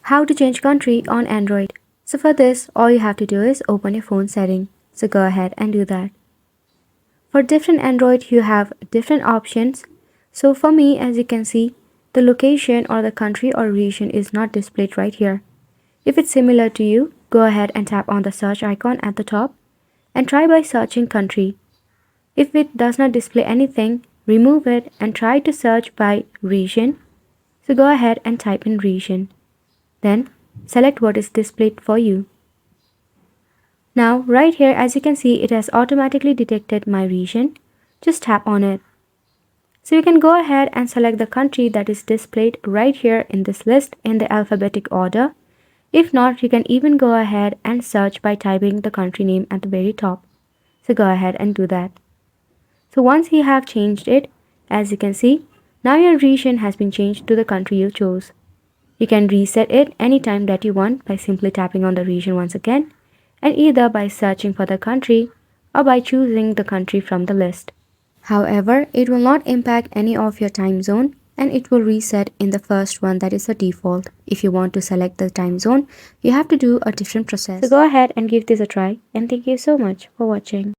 How to change country on Android. So for this, all you have to do is open your phone setting. So go ahead and do that. For different Android, you have different options. So for me, as you can see, the location or the country or region is not displayed right here. If it's similar to you, go ahead and tap on the search icon at the top and try by searching country. If it does not display anything, remove it and try to search by region. So go ahead and type in region. Then select what is displayed for you. Now right here, as you can see, it has automatically detected my region. Just tap on it. So you can go ahead and select the country that is displayed right here in this list in the alphabetic order. If not, you can even go ahead and search by typing the country name at the very top. So go ahead and do that. So once you have changed it, as you can see, now your region has been changed to the country you chose. You can reset it anytime that you want by simply tapping on the region once again, and either by searching for the country or by choosing the country from the list. However, it will not impact any of your time zone and it will reset in the first one, that is the default. If you want to select the time zone, you have to do a different process. So go ahead and give this a try, and thank you so much for watching.